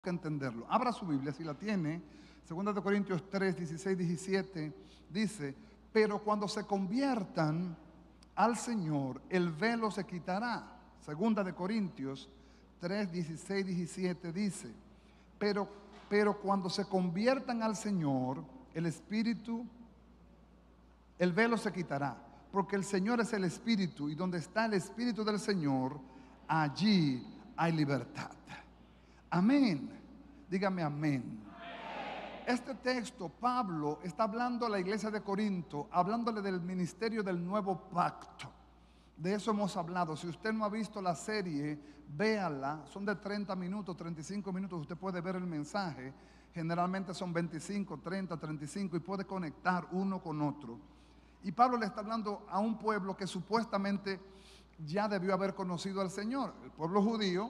que entenderlo. Abra su Biblia si la tiene. 2 Corintios 3, 16, 17 dice: pero cuando se conviertan al Señor, el velo se quitará. 2 Corintios 3, 16, 17 dice: pero cuando se conviertan al Señor, el velo se quitará, porque el Señor es el Espíritu, y donde está el Espíritu del Señor, allí hay libertad. Amén. Dígame amén. Este texto, Pablo está hablando a la iglesia de Corinto, hablándole del ministerio del nuevo pacto. De eso hemos hablado. Si usted no ha visto la serie, véala. Son de 30 minutos, 35 minutos. Usted puede ver el mensaje. Generalmente son 25, 30, 35 y puede conectar uno con otro. Y Pablo le está hablando a un pueblo que supuestamente ya debió haber conocido al Señor. El pueblo judío,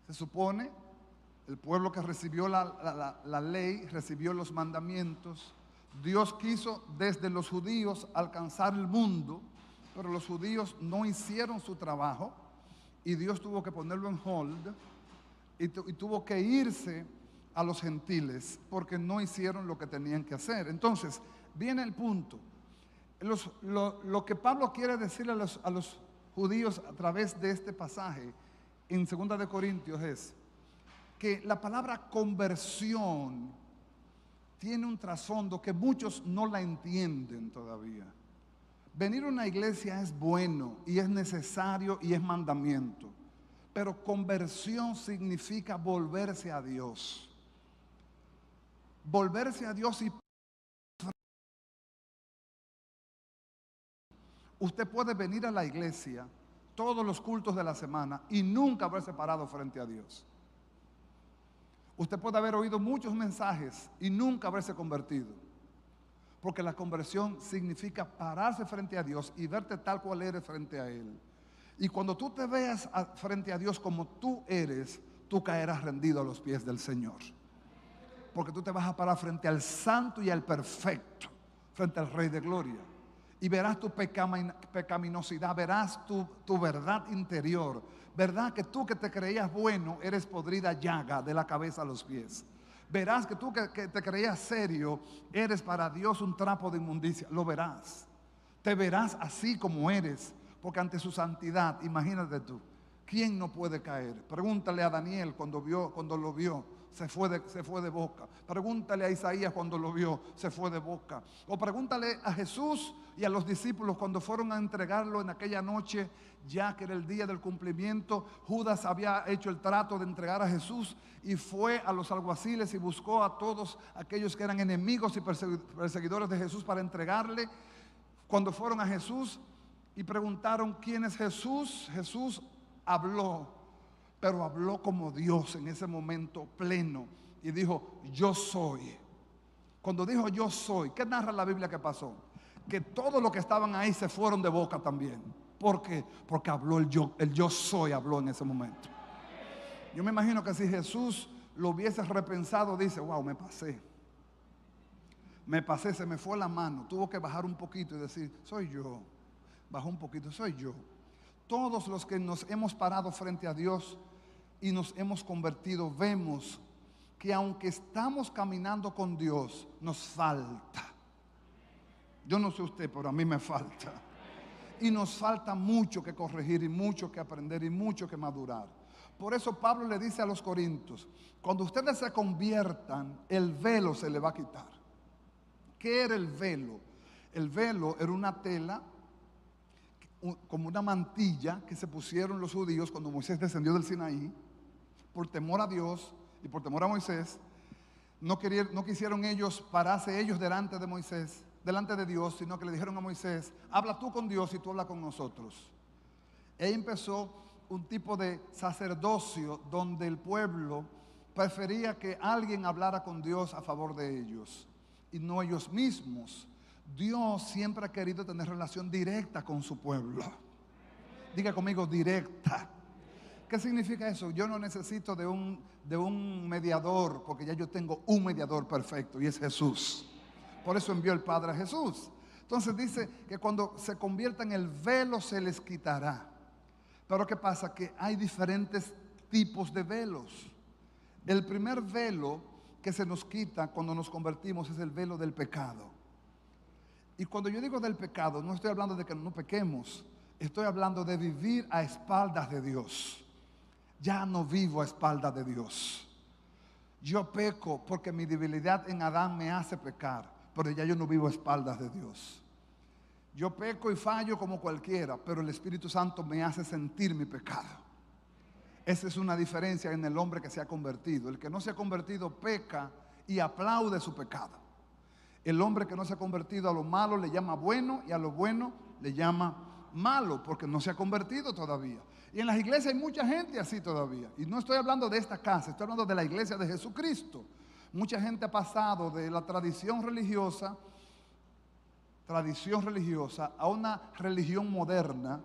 se supone, el pueblo que recibió la ley, recibió los mandamientos. Dios quiso desde los judíos alcanzar el mundo, pero los judíos no hicieron su trabajo y Dios tuvo que ponerlo en hold y tuvo que irse a los gentiles porque no hicieron lo que tenían que hacer. Entonces, viene el punto. Lo que Pablo quiere decirle a los judíos a través de este pasaje en 2 Corintios es que la palabra conversión tiene un trasfondo que muchos no la entienden todavía. Venir a una iglesia es bueno y es necesario y es mandamiento, pero conversión significa volverse a Dios. Volverse a Dios. Y usted puede venir a la iglesia todos los cultos de la semana y nunca haberse parado frente a Dios. Usted puede haber oído muchos mensajes y nunca haberse convertido. Porque la conversión significa pararse frente a Dios y verte tal cual eres frente a Él. Y cuando tú te veas frente a Dios como tú eres, tú caerás rendido a los pies del Señor. Porque tú te vas a parar frente al santo y al perfecto, frente al Rey de Gloria. Y verás tu pecaminosidad, verás tu verdad interior. Verdad que tú que te creías bueno, eres podrida llaga de la cabeza a los pies. Verás que tú que te creías serio, eres para Dios un trapo de inmundicia. Lo verás. Te verás así como eres, porque ante su santidad, imagínate tú, ¿quién no puede caer? Pregúntale a Daniel cuando lo vio, se fue de boca. Pregúntale a Isaías cuando lo vio, se fue de boca. O pregúntale a Jesús y a los discípulos cuando fueron a entregarlo en aquella noche, ya que era el día del cumplimiento. Judas había hecho el trato de entregar a Jesús y fue a los alguaciles y buscó a todos aquellos que eran enemigos y perseguidores de Jesús para entregarle. Cuando fueron a Jesús y preguntaron quién es Jesús, Jesús habló, pero habló como Dios en ese momento pleno y dijo: yo soy. Cuando dijo yo soy, ¿qué narra la Biblia que pasó? Que todos los que estaban ahí se fueron de boca también. ¿Por qué? Porque habló el yo soy, habló en ese momento. Yo me imagino que si Jesús lo hubiese repensado, dice: wow, me pasé, se me fue la mano. Tuvo que bajar un poquito y decir: soy yo. Bajó un poquito, soy yo. Todos los que nos hemos parado frente a Dios y nos hemos convertido, vemos que aunque estamos caminando con Dios, nos falta. Yo no sé usted, pero a mí me falta. Y nos falta mucho que corregir y mucho que aprender y mucho que madurar. Por eso Pablo le dice a los corintios: cuando ustedes se conviertan, el velo se le va a quitar. ¿Qué era el velo? El velo era una tela, como una mantilla que se pusieron los judíos cuando Moisés descendió del Sinaí. Por temor a Dios y por temor a Moisés, no quisieron ellos pararse ellos delante de Moisés, delante de Dios, sino que le dijeron a Moisés: habla tú con Dios y tú habla con nosotros. Ahí empezó un tipo de sacerdocio donde el pueblo prefería que alguien hablara con Dios a favor de ellos y no ellos mismos. Dios siempre ha querido tener relación directa con su pueblo. Diga conmigo: directa. ¿Qué significa eso? Yo no necesito de un mediador, porque ya yo tengo un mediador perfecto y es Jesús. Por eso envió el Padre a Jesús. Entonces dice que cuando se conviertan, el velo se les quitará. Pero ¿qué pasa? Que hay diferentes tipos de velos. El primer velo que se nos quita cuando nos convertimos es el velo del pecado. Y cuando yo digo del pecado, no estoy hablando de que no pequemos, estoy hablando de vivir a espaldas de Dios. Ya no vivo a espaldas de Dios. Yo peco porque mi debilidad en Adán me hace pecar, pero ya yo no vivo a espaldas de Dios. Yo peco y fallo como cualquiera, pero el Espíritu Santo me hace sentir mi pecado. Esa es una diferencia en el hombre que se ha convertido. El que no se ha convertido peca y aplaude su pecado. El hombre que no se ha convertido, a lo malo le llama bueno y a lo bueno le llama malo, porque no se ha convertido todavía. Y en las iglesias hay mucha gente así todavía. Y no estoy hablando de esta casa, estoy hablando de la iglesia de Jesucristo. Mucha gente ha pasado de la tradición religiosa a una religión moderna,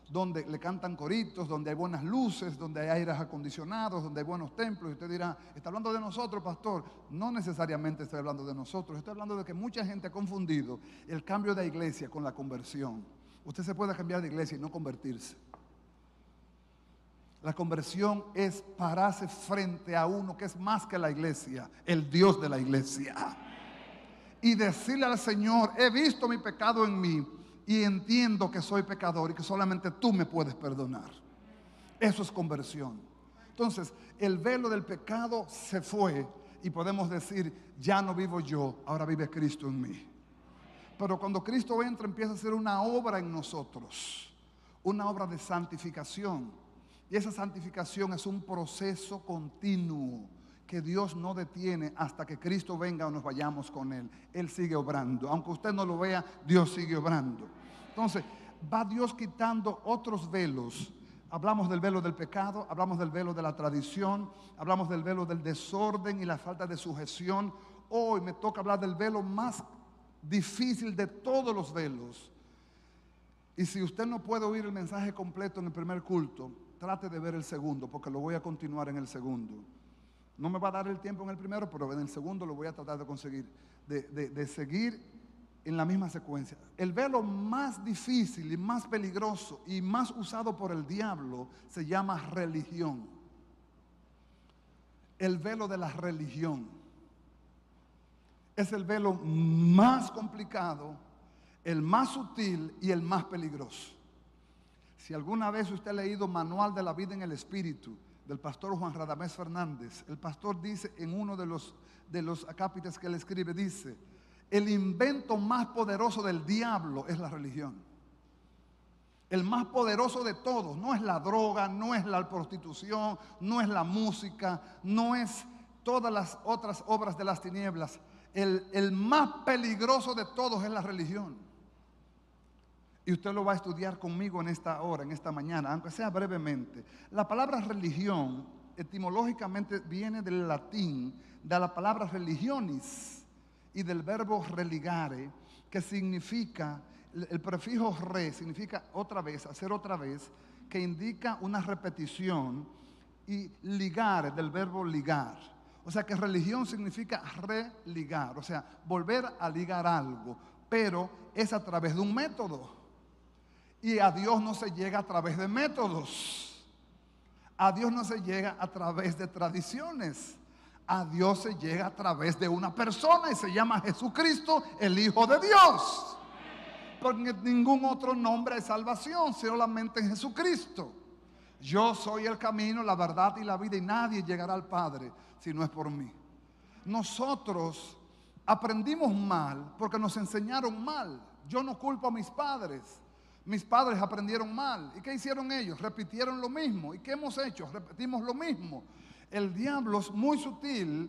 donde le cantan coritos, donde hay buenas luces, donde hay aires acondicionados, donde hay buenos templos. Y usted dirá, ¿está hablando de nosotros, pastor? No necesariamente estoy hablando de nosotros. Estoy hablando de que mucha gente ha confundido el cambio de iglesia con la conversión. Usted se puede cambiar de iglesia y no convertirse. La conversión es pararse frente a uno que es más que la iglesia, el Dios de la iglesia. Y decirle al Señor, he visto mi pecado en mí y entiendo que soy pecador y que solamente tú me puedes perdonar. Eso es conversión. Entonces, el velo del pecado se fue y podemos decir, ya no vivo yo, ahora vive Cristo en mí. Pero cuando Cristo entra, empieza a hacer una obra en nosotros, una obra de santificación. Y esa santificación es un proceso continuo que Dios no detiene hasta que Cristo venga o nos vayamos con Él. Él sigue obrando. Aunque usted no lo vea, Dios sigue obrando. Entonces, va Dios quitando otros velos. Hablamos del velo del pecado, hablamos del velo de la tradición, hablamos del velo del desorden y la falta de sujeción. Hoy me toca hablar del velo más difícil de todos los velos. Y si usted no puede oír el mensaje completo en el primer culto, trate de ver el segundo, porque lo voy a continuar en el segundo. No me va a dar el tiempo en el primero, pero en el segundo lo voy a tratar de conseguir, de seguir en la misma secuencia. El velo más difícil y más peligroso y más usado por el diablo se llama religión. El velo de la religión es el velo más complicado, el más sutil y el más peligroso. Si alguna vez usted ha leído Manual de la Vida en el Espíritu del pastor Juan Radamés Fernández, el pastor dice en uno de los acápites que él escribe, dice, el invento más poderoso del diablo es la religión. El más poderoso de todos, no es la droga, no es la prostitución, no es la música, no es todas las otras obras de las tinieblas. El más peligroso de todos es la religión. Y usted lo va a estudiar conmigo en esta hora, en esta mañana, aunque sea brevemente. La palabra religión etimológicamente viene del latín, de la palabra religionis y del verbo religare, que significa, el prefijo re significa otra vez, hacer otra vez, que indica una repetición, y ligar del verbo ligar. O sea que religión significa religar, o sea, volver a ligar algo, pero es a través de un método. Y a Dios no se llega a través de métodos. A Dios no se llega a través de tradiciones. A Dios se llega a través de una persona y se llama Jesucristo, el Hijo de Dios. Porque ningún otro nombre de salvación, solamente en Jesucristo. Yo soy el camino, la verdad y la vida, y nadie llegará al Padre si no es por mí. Nosotros aprendimos mal porque nos enseñaron mal. Yo no culpo a mis padres. Mis padres aprendieron mal. ¿Y qué hicieron ellos? Repitieron lo mismo. ¿Y qué hemos hecho? Repetimos lo mismo. El diablo es muy sutil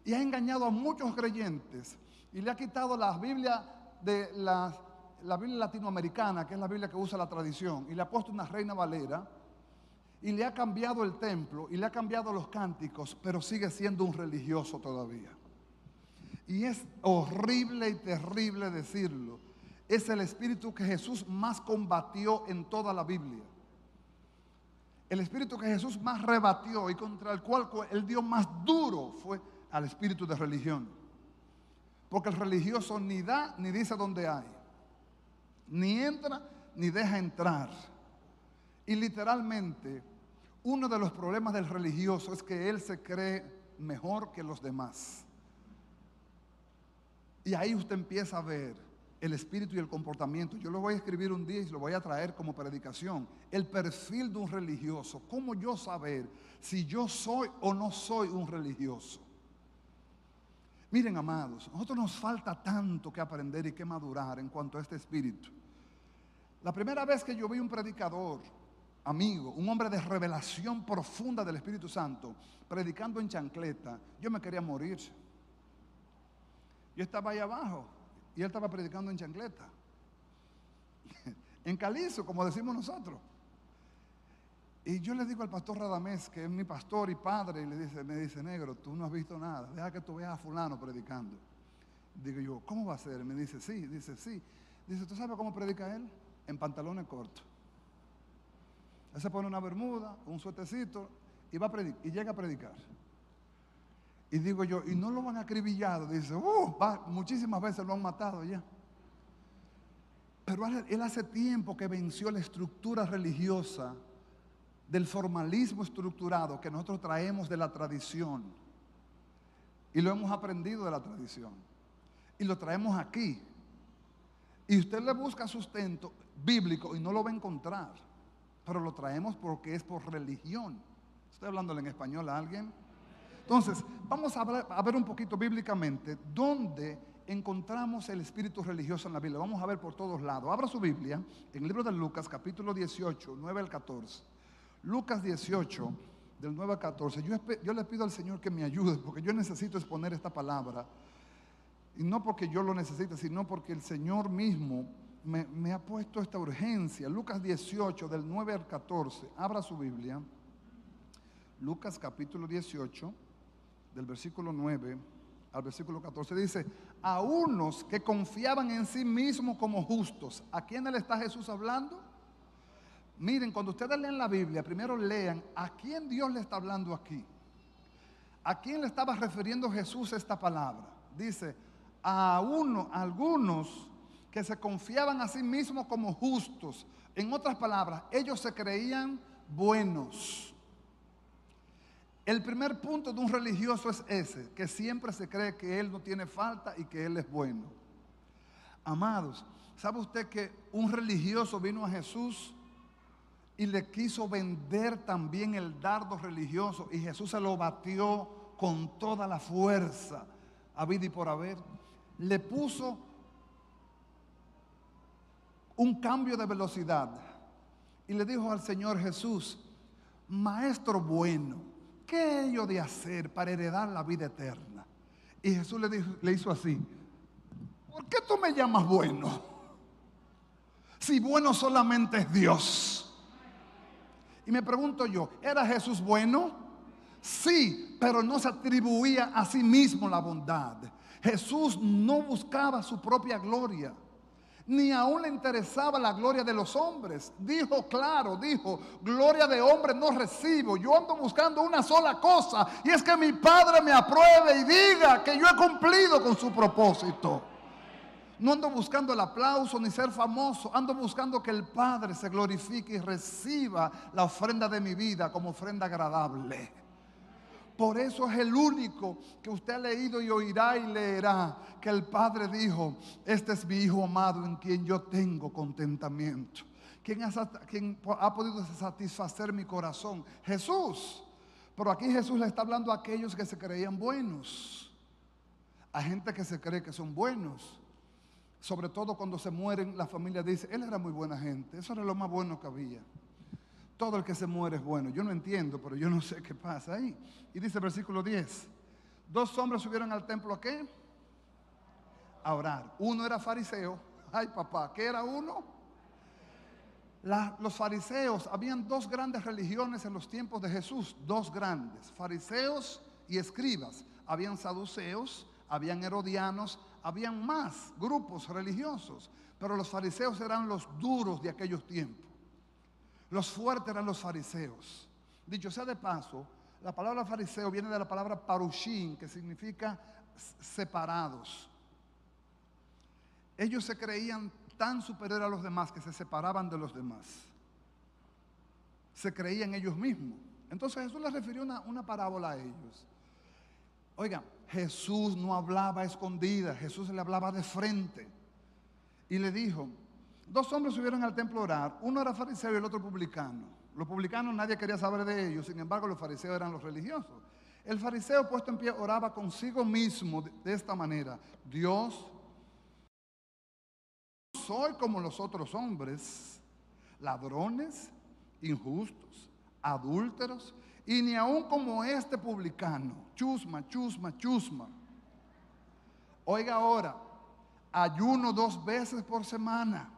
y ha engañado a muchos creyentes y le ha quitado la Biblia de la Biblia latinoamericana, que es la Biblia que usa la tradición, y le ha puesto una Reina Valera, y le ha cambiado el templo y le ha cambiado los cánticos, pero sigue siendo un religioso todavía. Y es horrible y terrible decirlo. Es el espíritu que Jesús más combatió en toda la Biblia. El espíritu que Jesús más rebatió y contra el cual él dio más duro fue al espíritu de religión. Porque el religioso ni da ni dice dónde hay. Ni entra ni deja entrar. Y literalmente, uno de los problemas del religioso es que él se cree mejor que los demás. Y ahí usted empieza a ver el espíritu y el comportamiento. Yo lo voy a escribir un día y lo voy a traer como predicación. El perfil de un religioso. ¿Cómo yo saber si yo soy o no soy un religioso? Miren, amados, a nosotros nos falta tanto que aprender y que madurar en cuanto a este espíritu. La primera vez que yo vi un predicador, amigo, un hombre de revelación profunda del Espíritu Santo, predicando en chancleta, yo me quería morir. Yo estaba ahí abajo y él estaba predicando en chancleta, en calizo, como decimos nosotros. Y yo le digo al pastor Radamés, que es mi pastor y padre, y me dice, negro, tú no has visto nada, deja que tú veas a fulano predicando. Digo yo, ¿cómo va a ser? Me dice, sí, sí. Dice, ¿tú sabes cómo predica él? En pantalones cortos. Él se pone una bermuda, un suétercito y va a predicar, y llega a predicar. Y digo yo, ¿y no lo van acribillado? Dice, muchísimas veces lo han matado ya. Pero él hace tiempo que venció la estructura religiosa del formalismo estructurado que nosotros traemos de la tradición. Y lo hemos aprendido de la tradición. Y lo traemos aquí. Y usted le busca sustento bíblico y no lo va a encontrar. Pero lo traemos porque es por religión. Estoy hablándole en español a alguien. Entonces, vamos a ver un poquito bíblicamente dónde encontramos el espíritu religioso en la Biblia. Vamos a ver por todos lados. Abra su Biblia en el libro de Lucas, capítulo 18, 9 al 14. Lucas 18, del 9 al 14. Yo le pido al Señor que me ayude, porque yo necesito exponer esta palabra. Y no porque yo lo necesite, sino porque el Señor mismo me ha puesto esta urgencia. Lucas 18, del 9 al 14. Abra su Biblia. Lucas capítulo 18, del versículo 9 al versículo 14. Dice, a unos que confiaban en sí mismos como justos. ¿A quién le está Jesús hablando? Miren, cuando ustedes leen la Biblia, primero lean a quién Dios le está hablando aquí. ¿A quién le estaba refiriendo Jesús esta palabra? Dice, a algunos que se confiaban a sí mismos como justos. En otras palabras, ellos se creían buenos. El primer punto de un religioso es ese, que siempre se cree que él no tiene falta y que él es bueno. Amados, ¿sabe usted que un religioso vino a Jesús y le quiso vender también el dardo religioso, y Jesús se lo batió con toda la fuerza, habida y por haber? Le puso un cambio de velocidad y le dijo al Señor Jesús, maestro bueno, ¿qué he yo de hacer para heredar la vida eterna? Y Jesús le hizo así, ¿por qué tú me llamas bueno? Si bueno solamente es Dios. Y me pregunto yo, ¿era Jesús bueno? Sí, pero no se atribuía a sí mismo la bondad. Jesús no buscaba su propia gloria, ni aún le interesaba la gloria de los hombres. Dijo claro, gloria de hombre no recibo. Yo ando buscando una sola cosa, y es que mi Padre me apruebe y diga que yo he cumplido con su propósito. No ando buscando el aplauso ni ser famoso. Ando buscando que el Padre se glorifique y reciba la ofrenda de mi vida como ofrenda agradable. Por eso es el único que usted ha leído y oirá y leerá que el Padre dijo, este es mi Hijo amado en quien yo tengo contentamiento. ¿Quién ha podido satisfacer mi corazón? Jesús. Pero aquí Jesús le está hablando a aquellos que se creían buenos, a gente que se cree que son buenos. Sobre todo cuando se mueren, la familia dice, él era muy buena gente, eso era lo más bueno que había. Todo el que se muere es bueno. Yo no entiendo, pero yo no sé qué pasa ahí. Y dice el versículo 10, 2 hombres subieron al templo ¿a qué? A orar. Uno era fariseo. Ay papá, ¿qué era uno? Los fariseos, habían 2 grandes religiones en los tiempos de Jesús, 2 grandes, fariseos y escribas. Habían saduceos, habían herodianos, habían más grupos religiosos, pero los fariseos eran los duros de aquellos tiempos. Los fuertes eran los fariseos. Dicho sea de paso, la palabra fariseo viene de la palabra parushim, que significa separados. Ellos se creían tan superiores a los demás que se separaban de los demás. Se creían ellos mismos. Entonces Jesús les refirió una parábola a ellos. Oiga, Jesús no hablaba a escondidas, Jesús le hablaba de frente. Y le dijo, dos hombres subieron al templo a orar, uno era fariseo y el otro publicano. Los publicanos nadie quería saber de ellos, sin embargo los fariseos eran los religiosos. El fariseo puesto en pie oraba consigo mismo de esta manera: Dios, no soy como los otros hombres, ladrones, injustos, adúlteros, y ni aun como este publicano. Chusma, chusma, chusma. Oiga ahora, ayuno 2 veces por semana,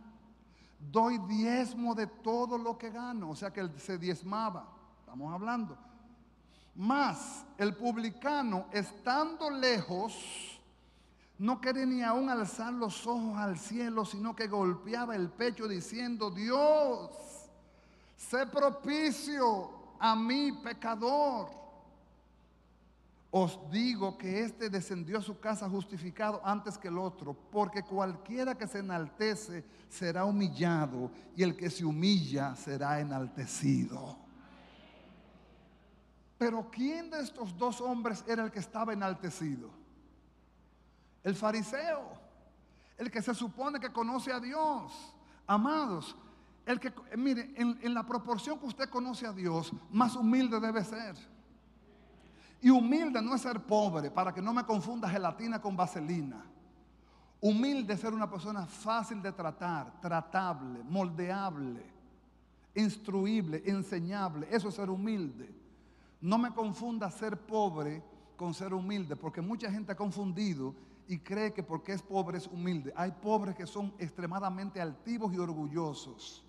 doy diezmo de todo lo que gano. O sea que él se diezmaba, estamos hablando. Mas el publicano, estando lejos, no quería ni aún alzar los ojos al cielo, sino que golpeaba el pecho diciendo: Dios, sé propicio a mí, pecador. Os digo que este descendió a su casa justificado antes que el otro, porque cualquiera que se enaltece será humillado, y el que se humilla será enaltecido. Pero ¿quién de estos dos hombres era el que estaba enaltecido? El fariseo, el que se supone que conoce a Dios. Amados, el que, mire, en la proporción que usted conoce a Dios, más humilde debe ser. Y humilde no es ser pobre, para que no me confunda gelatina con vaselina. Humilde es ser una persona fácil de tratar, tratable, moldeable, instruible, enseñable. Eso es ser humilde. No me confunda ser pobre con ser humilde, porque mucha gente ha confundido y cree que porque es pobre es humilde. Hay pobres que son extremadamente altivos y orgullosos.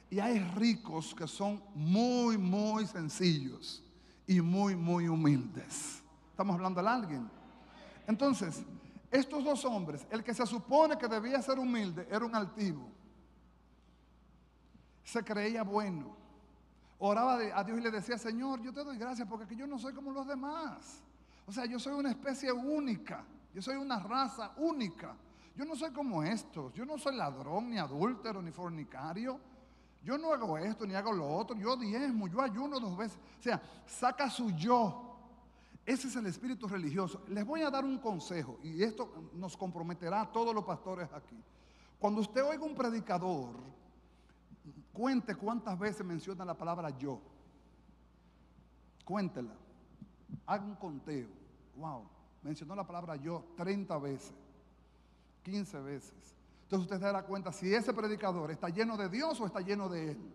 Y hay ricos que son muy, muy sencillos y muy, muy humildes. ¿Estamos hablando de alguien? Entonces, estos dos hombres, el que se supone que debía ser humilde era un altivo. Se creía bueno. Oraba a Dios y le decía: Señor, yo te doy gracias porque yo no soy como los demás. O sea, yo soy una especie única. Yo soy una raza única. Yo no soy como estos. Yo no soy ladrón, ni adúltero, ni fornicario. Yo no hago esto, ni hago lo otro. Yo diezmo, yo ayuno 2 veces. O sea, saca su yo. Ese es el espíritu religioso. Les voy a dar un consejo, y esto nos comprometerá a todos los pastores aquí. Cuando usted oiga un predicador, cuente cuántas veces menciona la palabra yo. Cuéntela. Haga un conteo. Wow, mencionó la palabra yo 30 veces, 15 veces. Entonces usted se dará cuenta si ese predicador está lleno de Dios o está lleno de él.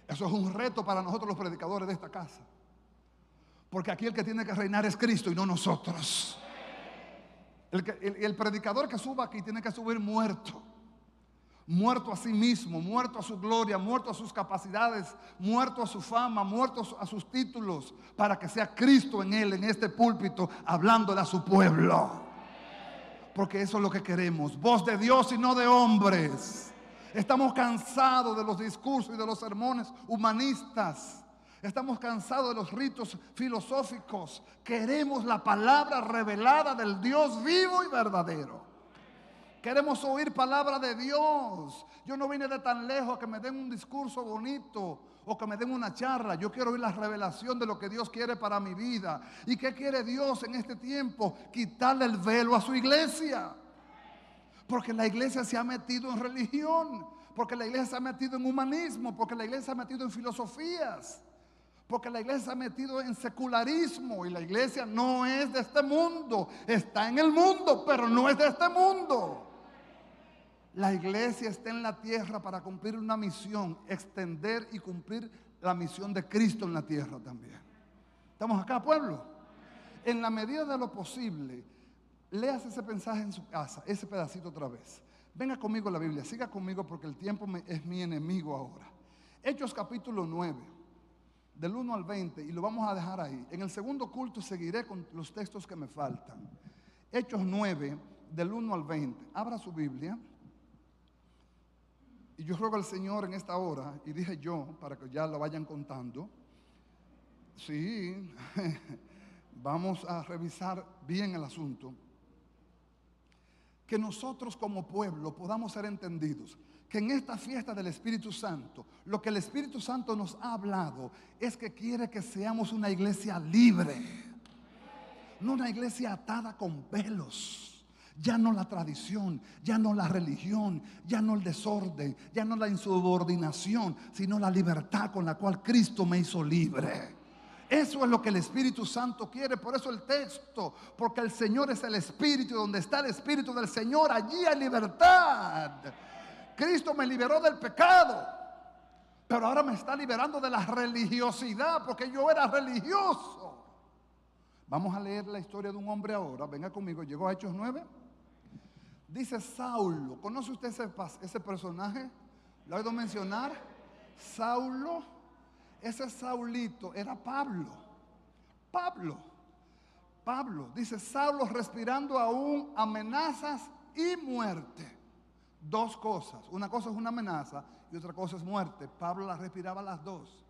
Eso es un reto para nosotros los predicadores de esta casa. Porque aquí el que tiene que reinar es Cristo y no nosotros. El predicador que suba aquí tiene que subir muerto. Muerto a sí mismo, muerto a su gloria, muerto a sus capacidades, muerto a su fama, muerto a sus títulos, para que sea Cristo en él, en este púlpito, hablándole a su pueblo. Porque eso es lo que queremos, voz de Dios y no de hombres. Estamos cansados de los discursos y de los sermones humanistas. Estamos cansados de los ritos filosóficos. Queremos la palabra revelada del Dios vivo y verdadero. Queremos oír palabra de Dios. Yo no vine de tan lejos a que me den un discurso bonito o que me den una charla. Yo quiero oír la revelación de lo que Dios quiere para mi vida. ¿Y qué quiere Dios en este tiempo? Quitarle el velo a su iglesia. Porque la iglesia se ha metido en religión. Porque la iglesia se ha metido en humanismo. Porque la iglesia se ha metido en filosofías. Porque la iglesia se ha metido en secularismo. Y la iglesia no es de este mundo. Está en el mundo, pero no es de este mundo. La iglesia está en la tierra para cumplir una misión, extender y cumplir la misión de Cristo en la tierra también. ¿Estamos acá, pueblo? En la medida de lo posible, léase ese mensaje en su casa, ese pedacito otra vez. Venga conmigo a la Biblia, siga conmigo porque el tiempo es mi enemigo ahora. Hechos capítulo 9, del 1 al 20, y lo vamos a dejar ahí. En el segundo culto seguiré con los textos que me faltan. Hechos 9, del 1 al 20. Abra su Biblia. Y yo ruego al Señor en esta hora, y dije yo, para que ya lo vayan contando. Sí, vamos a revisar bien el asunto. que nosotros como pueblo podamos ser entendidos, que en esta fiesta del Espíritu Santo, lo que el Espíritu Santo nos ha hablado es que quiere que seamos una iglesia libre, no una iglesia atada con velos. Ya no la tradición, ya no la religión, ya no el desorden, ya no la insubordinación, sino la libertad con la cual Cristo me hizo libre. Eso es lo que el Espíritu Santo quiere. Por eso el texto, porque el Señor es el Espíritu, donde está el Espíritu del Señor, allí hay libertad. Cristo me liberó del pecado, pero ahora me está liberando de la religiosidad, porque yo era religioso. Vamos a leer la historia de un hombre ahora. Venga conmigo, llegó a Hechos 9. Dice Saulo. ¿Conoce usted ese personaje? ¿Lo ha oído mencionar? Saulo. Ese Saulito era Pablo. Pablo. Dice Saulo respirando aún amenazas y muerte. Dos cosas. Una cosa es una amenaza y otra cosa es muerte. Pablo las respiraba las dos.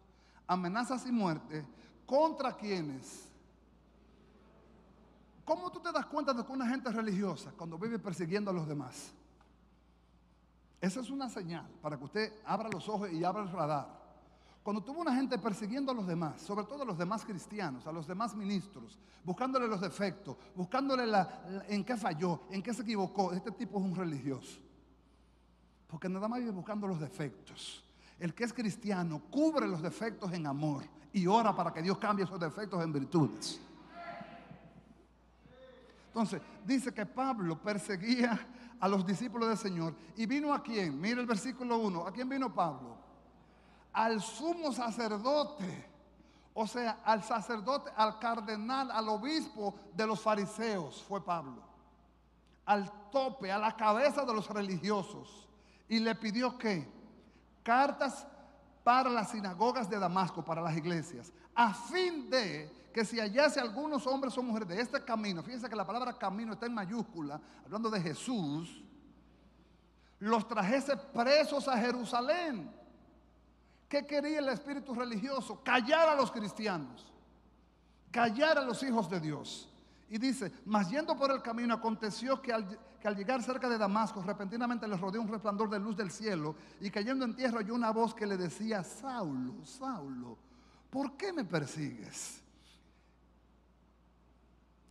Amenazas y muerte. ¿Contra quiénes? ¿Cómo tú te das cuenta de que una gente es religiosa? Cuando vive persiguiendo a los demás. Esa es una señal para que usted abra los ojos y abra el radar. Cuando tuvo una gente persiguiendo a los demás, sobre todo a los demás cristianos, a los demás ministros, buscándole los defectos, buscándole en qué falló, en qué se equivocó, este tipo es un religioso. Porque nada más vive buscando los defectos. El que es cristiano cubre los defectos en amor y ora para que Dios cambie esos defectos en virtudes. Entonces, dice que Pablo perseguía a los discípulos del Señor. ¿Y vino a quién? Mira el versículo 1. ¿A quién vino Pablo? Al sumo sacerdote. O sea, al sacerdote, al cardenal, al obispo de los fariseos fue Pablo. Al tope, a la cabeza de los religiosos. Y le pidió ¿qué? Cartas para las sinagogas de Damasco, para las iglesias, a fin de que si hallase algunos hombres o mujeres de este camino, fíjense que la palabra camino está en mayúscula, hablando de Jesús, los trajese presos a Jerusalén. ¿Qué quería el espíritu religioso? Callar a los cristianos, callar a los hijos de Dios. Y dice, mas yendo por el camino aconteció que al llegar cerca de Damasco, repentinamente les rodeó un resplandor de luz del cielo, y cayendo en tierra oyó una voz que le decía, Saulo, Saulo, ¿por qué me persigues?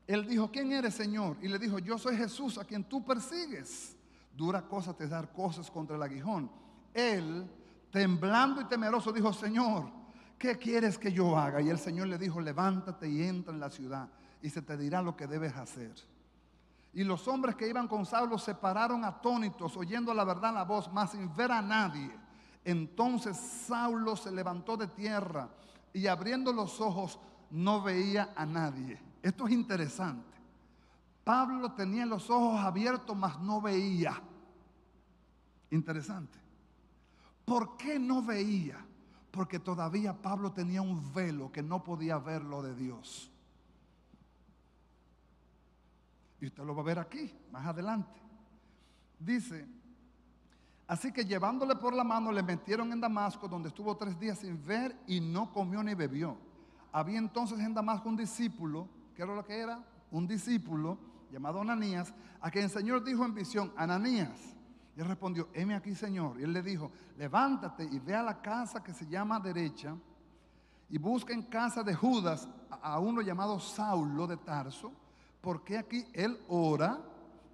Él dijo, ¿quién eres, Señor? Y le dijo, yo soy Jesús a quien tú persigues. Dura cosa te dar cosas contra el aguijón. Él, temblando y temeroso, dijo, Señor, ¿qué quieres que yo haga? Y el Señor le dijo, levántate y entra en la ciudad y se te dirá lo que debes hacer. Y los hombres que iban con Saulo se pararon atónitos, oyendo la verdad la voz, mas sin ver a nadie. Entonces Saulo se levantó de tierra y abriendo los ojos no veía a nadie. Esto es interesante. Pablo tenía los ojos abiertos, mas no veía. Interesante. ¿Por qué no veía? Porque todavía Pablo tenía un velo que no podía ver lo de Dios. Y usted lo va a ver aquí, más adelante. Dice, así que llevándole por la mano le metieron en Damasco, donde estuvo 3 días sin ver y no comió ni bebió. Había entonces en Damasco un discípulo, ¿qué era lo que era? Un discípulo llamado Ananías, a quien el Señor dijo en visión, Ananías. Y él respondió, heme aquí, Señor. Y él le dijo, levántate y ve a la casa que se llama Derecha y busca en casa de Judas a uno llamado Saulo de Tarso, porque aquí él ora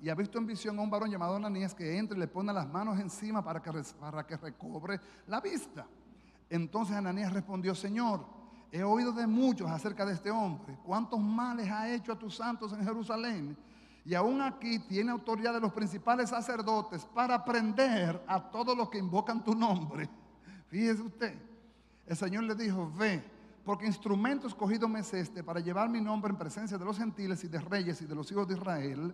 y ha visto en visión a un varón llamado Ananías que entra y le pone las manos encima para que recobre la vista. Entonces Ananías respondió, Señor, he oído de muchos acerca de este hombre, cuántos males ha hecho a tus santos en Jerusalén, y aún aquí tiene autoridad de los principales sacerdotes para prender a todos los que invocan tu nombre. Fíjese usted, el Señor le dijo, ve, porque instrumento escogido me es este para llevar mi nombre en presencia de los gentiles y de reyes y de los hijos de Israel,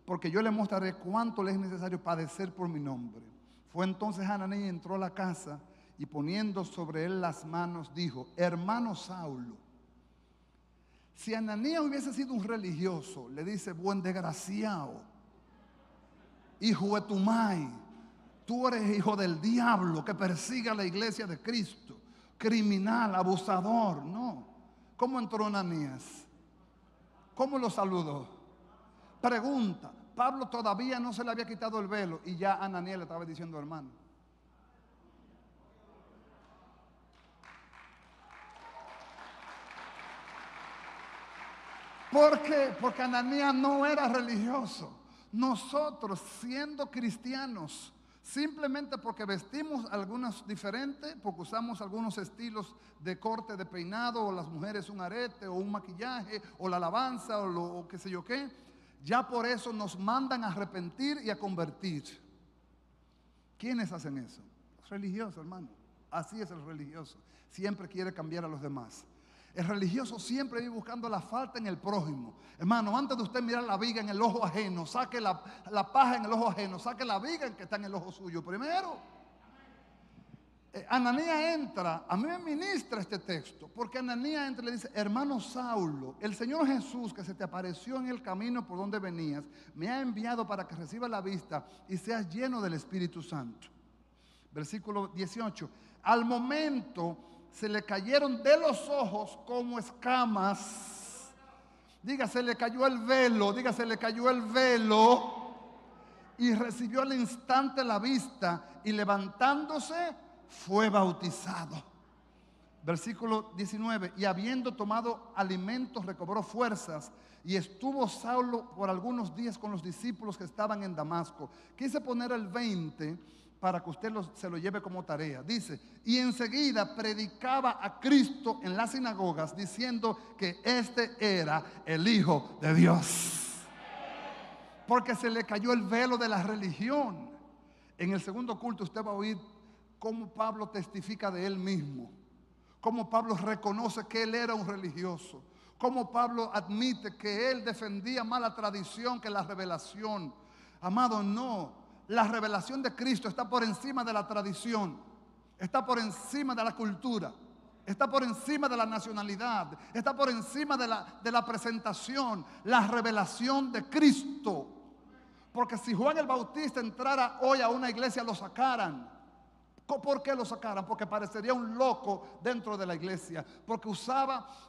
porque yo le mostraré cuánto le es necesario padecer por mi nombre. Fue entonces Ananías y entró a la casa y poniendo sobre él las manos dijo, hermano Saulo. Si Ananías hubiese sido un religioso, le dice, buen desgraciado, hijo de tu mai, tú eres hijo del diablo que persigue a la iglesia de Cristo, criminal, abusador. No. ¿Cómo entró Ananías? ¿Cómo lo saludó? Pregunta, Pablo todavía no se le había quitado el velo y ya Ananías le estaba diciendo hermano. ¿Por qué? Porque Ananías no era religioso. Nosotros, siendo cristianos, simplemente porque vestimos algunos diferentes, porque usamos algunos estilos de corte de peinado, o las mujeres un arete, o un maquillaje, o la alabanza, o qué sé yo qué, ya por eso nos mandan a arrepentir y a convertir. ¿Quiénes hacen eso? Los religiosos, hermano. Así es el religioso. Siempre quiere cambiar a los demás. El religioso siempre vive buscando la falta en el prójimo. Hermano, antes de usted mirar la viga en el ojo ajeno, saque la paja en el ojo ajeno, saque la viga en que está en el ojo suyo primero. Ananías entra, a mí me ministra este texto, porque Ananías entra y le dice: hermano Saulo, el Señor Jesús que se te apareció en el camino por donde venías, me ha enviado para que recibas la vista y seas lleno del Espíritu Santo. Versículo 18. Al momento se le cayeron de los ojos como escamas. Diga, se le cayó el velo. Diga, se le cayó el velo. Y recibió al instante la vista, y levantándose fue bautizado. Versículo 19. Y habiendo tomado alimentos recobró fuerzas, y estuvo Saulo por algunos días con los discípulos que estaban en Damasco. Quise poner el 20 para que usted se lo lleve como tarea. Dice: y enseguida predicaba a Cristo en las sinagogas, diciendo que este era el Hijo de Dios. Porque se le cayó el velo de la religión. En el segundo culto usted va a oír cómo Pablo testifica de él mismo, cómo Pablo reconoce que él era un religioso, cómo Pablo admite que él defendía más la tradición que la revelación. Amado, no. La revelación de Cristo está por encima de la tradición, está por encima de la cultura, está por encima de la nacionalidad, está por encima de la presentación. La revelación de Cristo. Porque si Juan el Bautista entrara hoy a una iglesia, lo sacaran. ¿Por qué lo sacaran? Porque parecería un loco dentro de la iglesia. Porque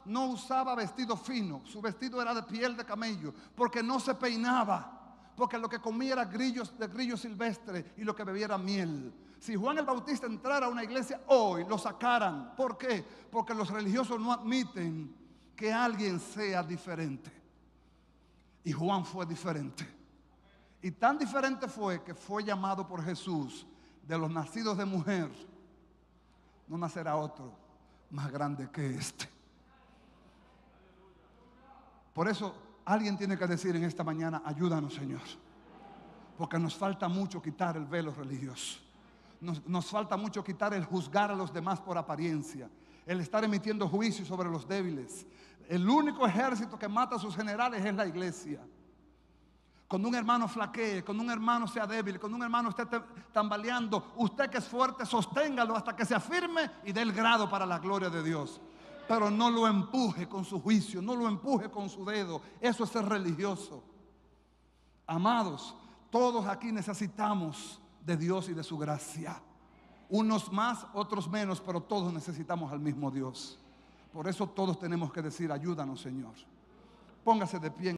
no usaba vestido fino, su vestido era de piel de camello, porque no se peinaba, porque lo que comía era de grillo silvestre, y lo que bebía era miel. Si Juan el Bautista entrara a una iglesia hoy, lo sacaran. ¿Por qué? Porque los religiosos no admiten que alguien sea diferente. Y Juan fue diferente. Y tan diferente fue que fue llamado por Jesús: de los nacidos de mujer no nacerá otro más grande que este. Por eso alguien tiene que decir en esta mañana: ayúdanos, Señor, porque nos falta mucho quitar el velo religioso. Nos falta mucho quitar el juzgar a los demás por apariencia, el estar emitiendo juicios sobre los débiles. El único ejército que mata a sus generales es la iglesia. Cuando un hermano flaquee, cuando un hermano sea débil, cuando un hermano esté tambaleando, usted que es fuerte, sosténgalo hasta que se afirme y dé el grado para la gloria de Dios. Pero no lo empuje con su juicio, no lo empuje con su dedo. Eso es ser religioso. Amados, todos aquí necesitamos de Dios y de su gracia. Unos más, otros menos, pero todos necesitamos al mismo Dios. Por eso todos tenemos que decir: ayúdanos, Señor. Póngase de pie.